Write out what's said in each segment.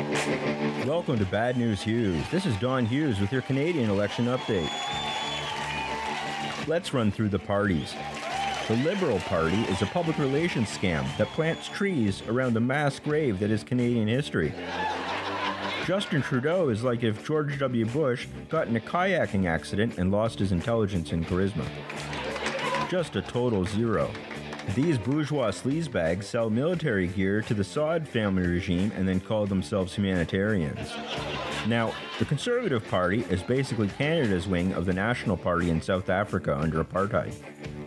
Welcome to Bad News Hughes. This is Don Hughes with your Canadian election update. Let's run through the parties. The Liberal Party is a public relations scam that plants trees around the mass grave that is Canadian history. Justin Trudeau is like if George W. Bush got in a kayaking accident and lost his intelligence and charisma. Just a total zero. These bourgeois sleazebags sell military gear to the Saud family regime and then call themselves humanitarians. Now, the Conservative Party is basically Canada's wing of the National Party in South Africa under apartheid.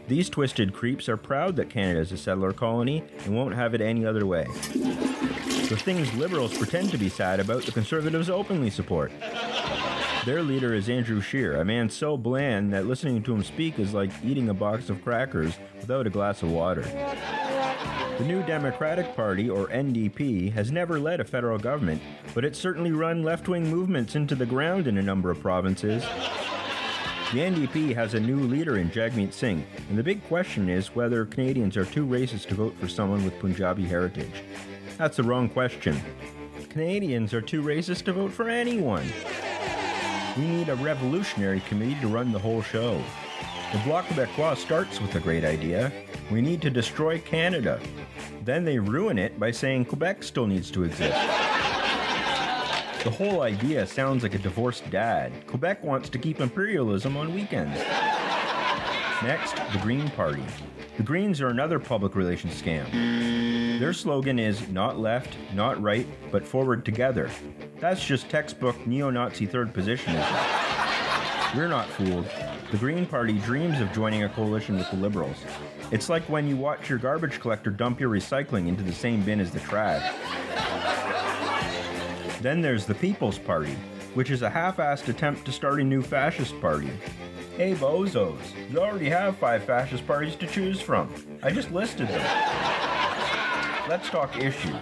These twisted creeps are proud that Canada is a settler colony and won't have it any other way. The things Liberals pretend to be sad about, the Conservatives openly support. Their leader is Andrew Scheer, a man so bland that listening to him speak is like eating a box of crackers without a glass of water. The New Democratic Party, or NDP, has never led a federal government, but it's certainly run left-wing movements into the ground in a number of provinces. The NDP has a new leader in Jagmeet Singh, and the big question is whether Canadians are too racist to vote for someone with Punjabi heritage. That's the wrong question. Canadians are too racist to vote for anyone. We need a revolutionary committee to run the whole show. The Bloc Québécois starts with a great idea. We need to destroy Canada. Then they ruin it by saying Quebec still needs to exist. The whole idea sounds like a divorced dad. Quebec wants to keep imperialism on weekends. Next, the Green Party. The Greens are another public relations scam. Their slogan is not left, not right, but forward together. That's just textbook neo-Nazi third positionism. We're not fooled. The Green Party dreams of joining a coalition with the Liberals. It's like when you watch your garbage collector dump your recycling into the same bin as the trash. Then there's the People's Party, which is a half-assed attempt to start a new fascist party. Hey bozos, you already have 5 fascist parties to choose from. I just listed them. Let's talk issues.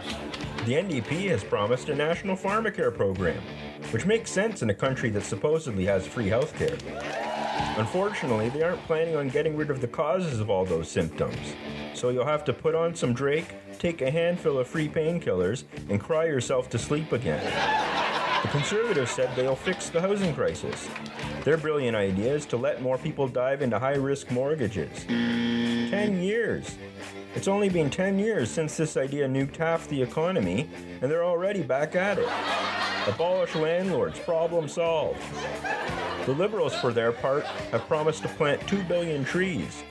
The NDP has promised a national pharmacare program, which makes sense in a country that supposedly has free healthcare. Unfortunately, they aren't planning on getting rid of the causes of all those symptoms. So you'll have to put on some Drake, take a handful of free painkillers, and cry yourself to sleep again. The Conservatives said they'll fix the housing crisis. Their brilliant idea is to let more people dive into high-risk mortgages. 10 years. It's only been 10 years since this idea nuked half the economy, and they're already back at it. Abolish landlords, problem solved. The Liberals, for their part, have promised to plant 2 billion trees.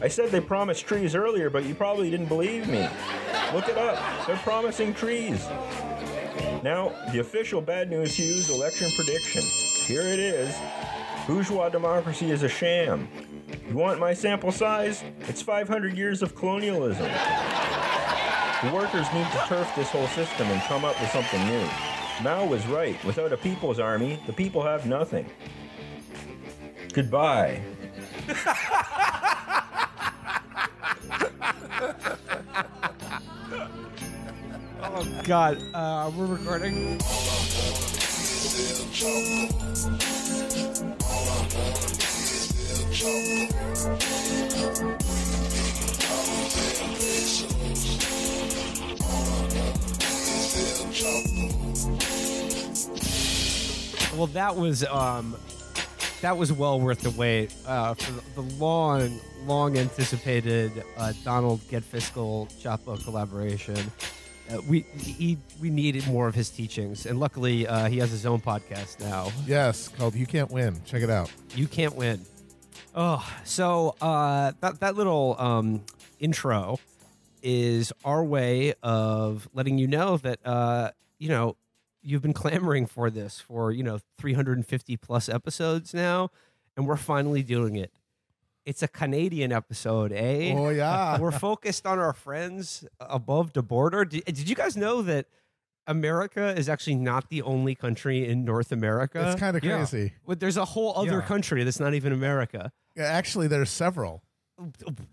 I said they promised trees earlier, but you probably didn't believe me. Look it up. They're promising trees. Now, the official Bad News Hughes election prediction. Here it is. Bourgeois democracy is a sham. You want my sample size? It's 500 years of colonialism. The workers need to turf this whole system and come up with something new. Mao was right. Without a people's army, the people have nothing. Goodbye. Oh, God. We're recording. Well, that was well worth the wait for the long anticipated Donald Get Fiscal Chapo collaboration. We needed more of his teachings, and luckily he has his own podcast now. Yes, called You Can't Win. Check it out. You Can't Win. Oh, so that little intro is our way of letting you know that you've been clamoring for this for 350 plus episodes now, and we're finally doing it. It's a Canadian episode, eh? Oh, yeah. We're focused on our friends above the border. Did you guys know that America is actually not the only country in North America? It's kind of crazy. Yeah. But there's a whole other country that's not even America. Yeah, actually, there's several.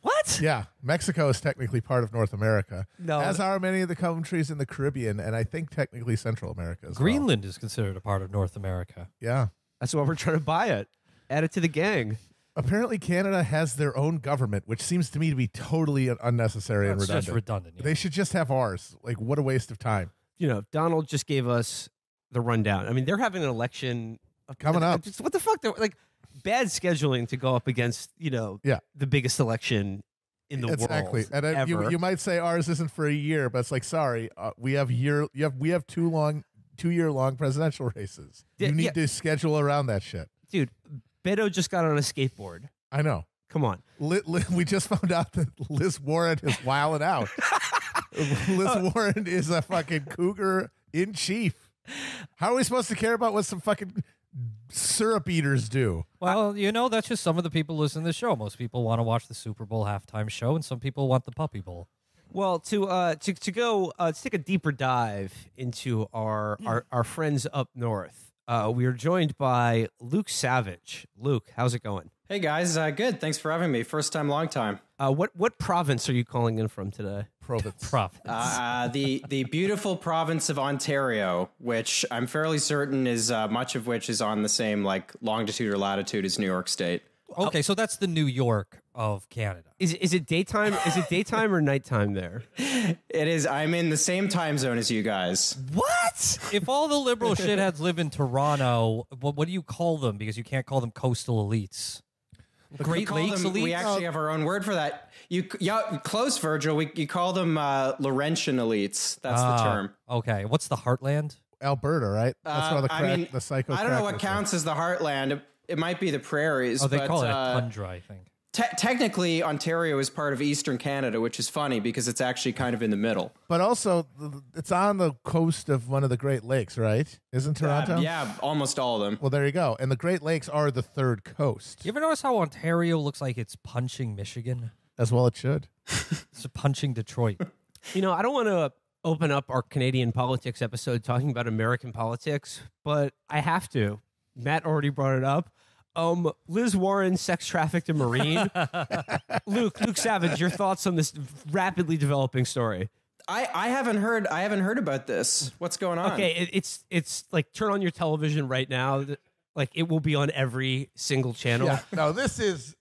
What? Yeah. Mexico is technically part of North America, No. as are many of the countries in the Caribbean, and I think technically Central America as Greenland is considered a part of North America. Yeah. That's why we're trying to buy it. Add it to the gang. Apparently, Canada has their own government, which seems to me to be totally unnecessary and That's redundant. just redundant. Yeah. They should just have ours. Like, what a waste of time. Donald just gave us the rundown. I mean, they're having an election Coming up. What the fuck? They're like bad scheduling to go up against, the biggest election in the world. Exactly. And ever. you might say ours isn't for a year, but it's like, sorry, we have 2-year-long presidential races. You need to schedule around that shit. Dude, Beto just got on a skateboard. I know. Come on. We just found out that Liz Warren is wilding out. Liz Warren is a fucking cougar in chief. How are we supposed to care about what some fucking syrup eaters do? Well, that's just some of the people listening to the show. Most people want to watch the Super Bowl halftime show, and some people want the Puppy Bowl. Well, to take a deeper dive into our friends up north, we are joined by Luke Savage. Luke, how's it going? Hey guys, good. Thanks for having me. First time, long time. What province are you calling in from today? Province. The beautiful province of Ontario, which I'm fairly certain is much of which is on the same longitude or latitude as New York State. Okay, so that's the New York of Canada. Is it daytime? Is it daytime or nighttime there? It is. I'm in the same time zone as you guys. What? If all the liberal shitheads live in Toronto, what do you call them? Because you can't call them coastal elites. Great Lakes elites? We actually have our own word for that. Close, Virgil. You call them Laurentian elites. That's the term. Okay. What's the heartland? Alberta, right? That's where the psycho. I don't know what counts as the heartland. It might be the prairies. Oh, they call it a tundra, I think. Technically, Ontario is part of Eastern Canada, which is funny because it's actually kind of in the middle. But also, it's on the coast of one of the Great Lakes, right? Isn't Toronto? Yeah, almost all of them. Well, there you go. And the Great Lakes are the third coast. You ever notice how Ontario looks like it's punching Michigan? As well it should. It's punching Detroit. I don't want to open up our Canadian politics episode talking about American politics, but I have to. Matt already brought it up. Liz Warren sex trafficked a Marine. Luke Savage, your thoughts on this rapidly developing story? I haven't heard about this. What's going on? Okay, it's like turn on your television right now. Like it will be on every single channel. Yeah. No, this is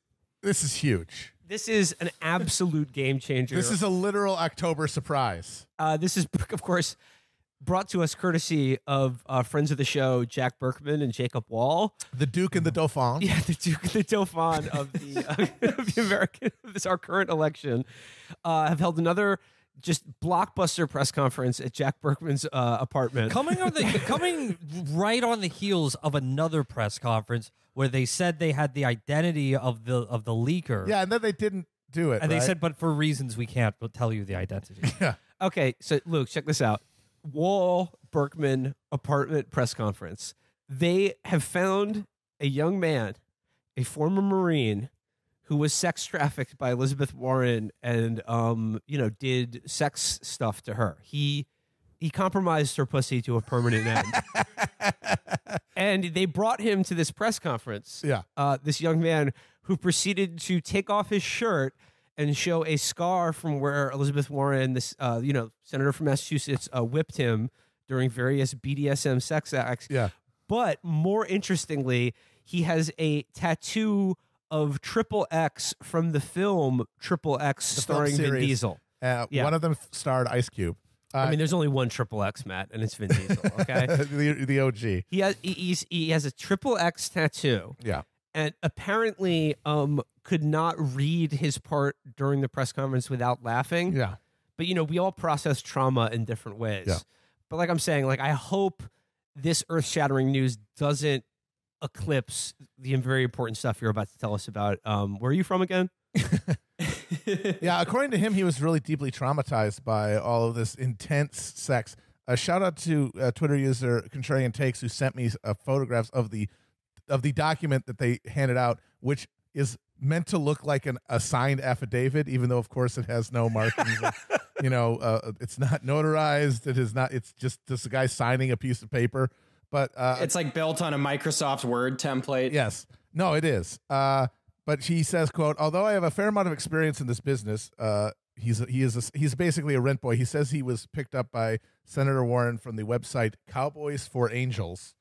huge. This is an absolute game changer. This is a literal October surprise. This is, of course, brought to us courtesy of friends of the show, Jack Berkman and Jacob Wall. The Duke and the Dauphin. Yeah, the Duke and the Dauphin of the American, our current election, have held another just blockbuster press conference at Jack Berkman's apartment. Coming right on the heels of another press conference where they said they had the identity of the leaker. Yeah, and then they didn't do it. And they said, but for reasons we can't tell you the identity. Yeah. Okay, so Luke, check this out. Wall Berkman apartment press conference. They have found a young man, a former Marine, who was sex trafficked by Elizabeth Warren and did sex stuff to her. He compromised her pussy to a permanent end. And they brought him to this press conference. Yeah. This young man who proceeded to take off his shirt and show a scar from where Elizabeth Warren, this senator from Massachusetts, whipped him during various BDSM sex acts. Yeah. But more interestingly, he has a tattoo of Triple X from the film Triple X starring Vin Diesel. One of them starred Ice Cube. I mean, there's only one Triple X, Matt, and it's Vin Diesel. Okay, the OG. He has a Triple X tattoo. Yeah. And apparently could not read his part during the press conference without laughing. Yeah. But, we all process trauma in different ways. Yeah. But like I'm saying, I hope this earth-shattering news doesn't eclipse the very important stuff you're about to tell us about. Where are you from again? Yeah, according to him, he was really deeply traumatized by all of this intense sex. A shout out to Twitter user Contrarian Takes, who sent me photographs of the document that they handed out, which is meant to look like a signed affidavit, even though, of course, it has no markings. It's not notarized. It is not. It's just a guy signing a piece of paper. But it's like built on a Microsoft Word template. Yes. No, it is. But he says, "quote Although I have a fair amount of experience in this business, he's basically a rent boy. He says he was picked up by Senator Warren from the website Cowboys for Angels."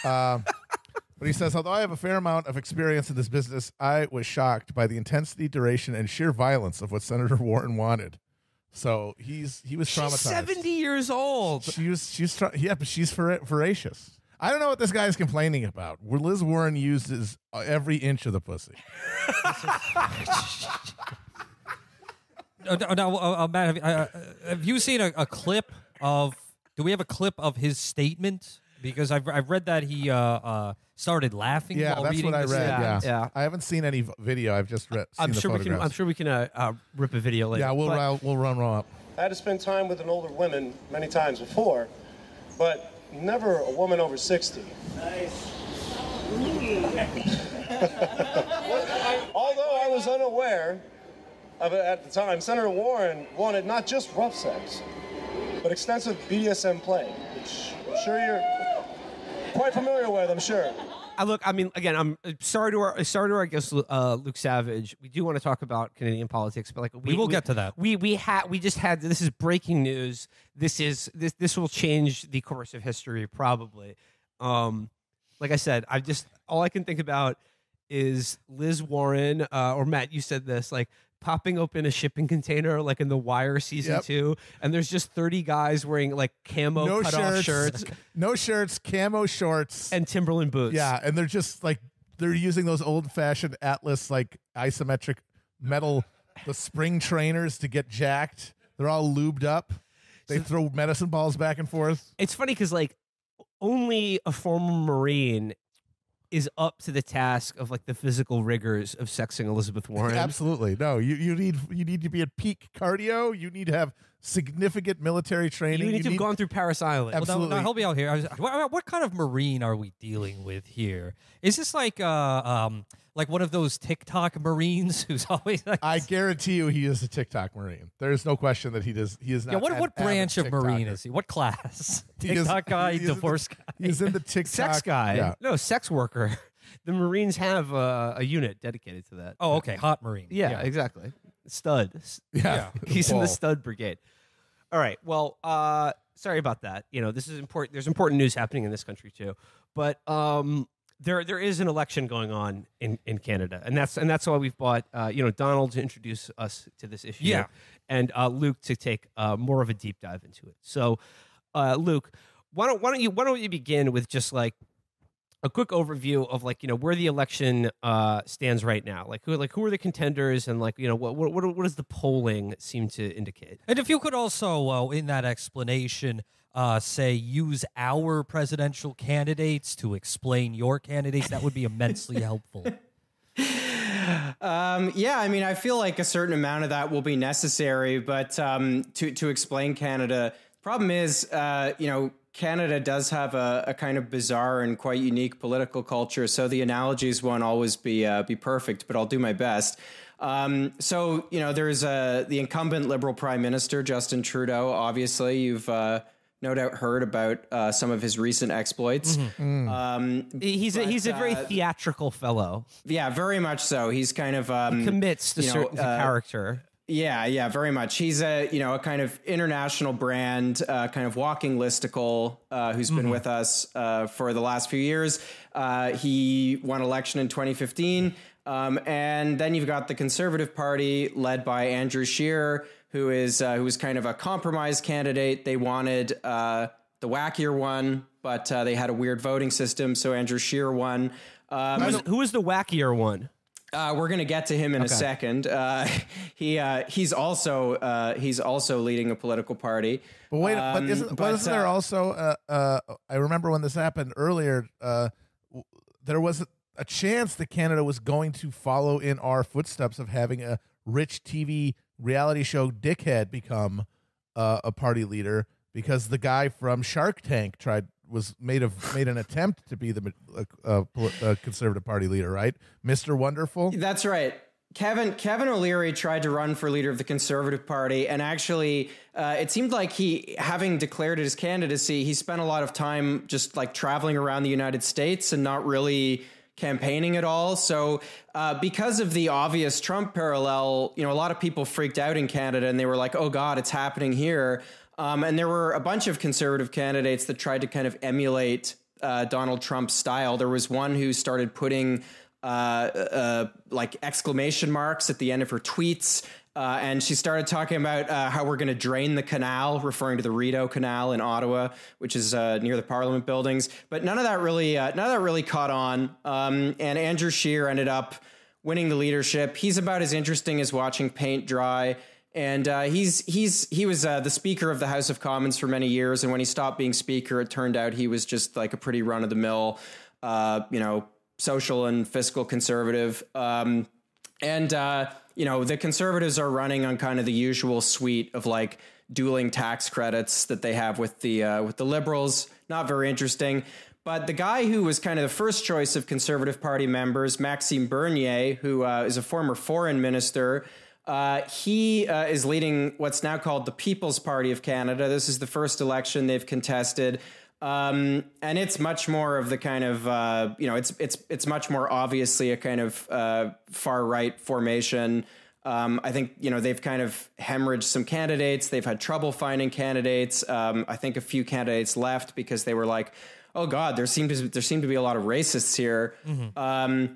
But he says, although I have a fair amount of experience in this business, I was shocked by the intensity, duration, and sheer violence of what Senator Warren wanted. So he was traumatized. She's 70 years old. But she's voracious. I don't know what this guy's complaining about. Liz Warren uses every inch of the pussy. Matt, have you seen a clip of? Do we have a clip of his statement? Because I've read that he started laughing. Yeah, while that's reading what I this. read. Yeah. I haven't seen any video. I've just seen I'm the sure we photographs. can. I'm sure we can rip a video later. Yeah, we'll run up. I had to spend time with an older woman many times before, but never a woman over 60. Nice. Although I was unaware of it at the time, Senator Warren wanted not just rough sex, but extensive BDSM play, which I'm sure you're quite familiar with, I'm sure. I mean, again, I'm sorry to our guest Luke Savage. We do want to talk about Canadian politics, but we will get to that. We just had this is breaking news. This will change the course of history probably. Like I said, all I can think about is Liz Warren or Matt. You said this like popping open a shipping container like in The Wire season 2, and there's just 30 guys wearing like camo cut-off shirts. No shirts, camo shorts. And Timberland boots. Yeah, and they're just like, they're using those old-fashioned Atlas like isometric metal, the spring trainers to get jacked. They're all lubed up. They throw medicine balls back and forth. It's funny because like only a former Marine is up to the task of like the physical rigors of sexing Elizabeth Warren. Absolutely. No, you need to be at peak cardio. You need to have significant military training. You need to have gone through Paris Island. Absolutely. Now, help me out here. What kind of Marine are we dealing with here? Is this like one of those TikTok Marines who's always like? I guarantee you, he is a TikTok Marine. There is no question that he does. He is not. Yeah. What branch of Marine is he? What class? TikTok guy, divorce guy. He's in the TikTok sex guy. Yeah. No, sex worker. The Marines have a unit dedicated to that. Oh, okay. Hot Marine. Yeah, exactly. Stud. Yeah. He's in the stud brigade. All right. Well, sorry about that. You know, this is important. There's important news happening in this country too. But there is an election going on in Canada, and that's why we've brought Donald to introduce us to this issue. Yeah. And Luke to take more of a deep dive into it. So, Luke, why don't you begin with just like a quick overview of like, you know, where the election stands right now? Who are the contenders, and like, you know, what does the polling seem to indicate? And if you could also, in that explanation, say use our presidential candidates to explain your candidates, that would be immensely helpful. Yeah, I mean, I feel like a certain amount of that will be necessary, but to explain Canada, the problem is, Canada does have a kind of bizarre and quite unique political culture, so the analogies won't always be perfect, but I'll do my best. So, you know, there's the incumbent Liberal Prime Minister, Justin Trudeau. Obviously, you've no doubt heard about some of his recent exploits. Mm-hmm. He's a very theatrical fellow. Yeah, very much so. He's kind of he commits to certain character. Yeah, very much. He's a kind of international brand, kind of walking listicle, who's been with us for the last few years. He won election in 2015. And then you've got the Conservative Party led by Andrew Scheer, who was kind of a compromise candidate. They wanted the wackier one, but they had a weird voting system, so Andrew Scheer won. Who was the wackier one? We're gonna get to him in a second. He's also leading a political party. But wait, isn't there also? I remember when this happened earlier. There was a chance that Canada was going to follow in our footsteps of having a rich TV reality show dickhead become a party leader, because the guy from Shark Tank made an attempt to be the Conservative Party leader, right? Mr. Wonderful. That's right. Kevin O'Leary tried to run for leader of the Conservative Party, and actually, it seemed like he, having declared his candidacy, he spent a lot of time just like traveling around the United States and not really campaigning at all. So because of the obvious Trump parallel, a lot of people freaked out in Canada, and they were like, oh God, it's happening here. And there were a bunch of conservative candidates that tried to kind of emulate Donald Trump's style. There was one who started putting like exclamation marks at the end of her tweets. And she started talking about how we're going to drain the canal, referring to the Rideau Canal in Ottawa, which is near the Parliament buildings. But none of that really caught on. And Andrew Scheer ended up winning the leadership. He's about as interesting as watching paint dry. And he was the Speaker of the House of Commons for many years. And when he stopped being Speaker, it turned out he was just like a pretty run of the mill, social and fiscal conservative. The Conservatives are running on kind of the usual suite of like dueling tax credits that they have with the Liberals. Not very interesting. But the guy who was kind of the first choice of Conservative Party members, Maxime Bernier, who is a former foreign minister, he is leading what's now called the People's Party of Canada. This is the first election they've contested. And it's much more of the kind of, it's much more obviously a kind of far right formation. I think, they've kind of hemorrhaged some candidates. They've had trouble finding candidates. I think a few candidates left because they were like, oh God, there seemed to be a lot of racists here. Mm-hmm.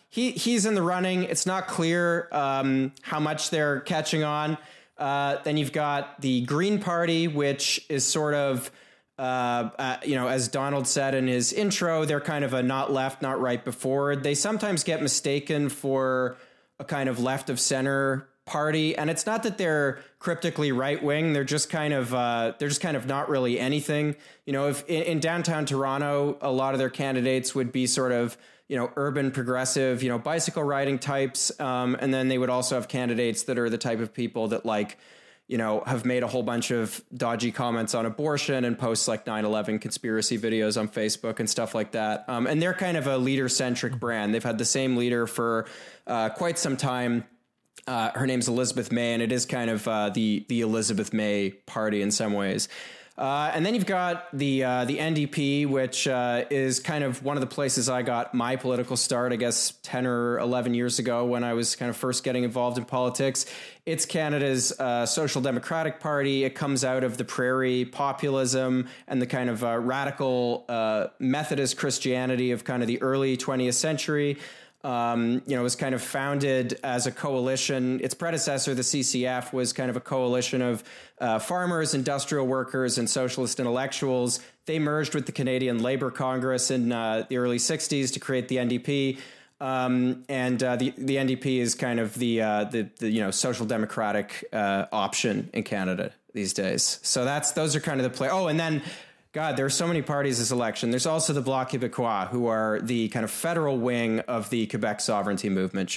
He's in the running. It's not clear how much they're catching on. Then you've got the Green Party, which is sort of, as Donald said in his intro, they're kind of a not left, not right before. They sometimes get mistaken for a kind of left of center party. And it's not that they're cryptically right wing. They're just kind of not really anything. If in downtown Toronto, a lot of their candidates would be sort of, urban progressive, bicycle riding types. And then they would also have candidates that are the type of people that have made a whole bunch of dodgy comments on abortion and post like 9/11 conspiracy videos on Facebook and stuff like that. And they're kind of a leader-centric brand. They've had the same leader for quite some time. Her name's Elizabeth May, and it is kind of the Elizabeth May party in some ways. And then you've got the NDP, which is kind of one of the places I got my political start, I guess 10 or 11 years ago when I was kind of first getting involved in politics. It's Canada's social democratic party. It comes out of the prairie populism and the kind of radical Methodist Christianity of kind of the early 20th century. It was kind of founded as a coalition. Its predecessor, the CCF, was kind of a coalition of farmers, industrial workers, and socialist intellectuals. They merged with the Canadian Labour Congress in the early 60s to create the NDP. The NDP is kind of the social democratic option in Canada these days. So those are kind of the play. Oh, and then, God, there are so many parties this election. There's also the Bloc Québécois, who are the kind of federal wing of the Quebec sovereignty movement.